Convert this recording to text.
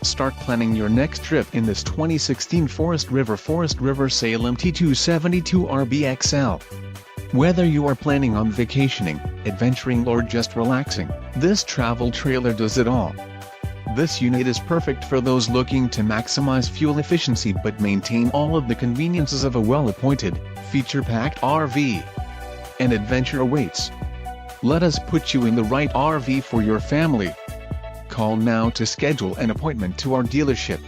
Start planning your next trip in this 2016 Forest River SALEM T272RBXL. Whether you are planning on vacationing, adventuring or just relaxing, this travel trailer does it all. This unit is perfect for those looking to maximize fuel efficiency but maintain all of the conveniences of a well-appointed, feature-packed RV. An adventure awaits. Let us put you in the right RV for your family. Call now to schedule an appointment to our dealership.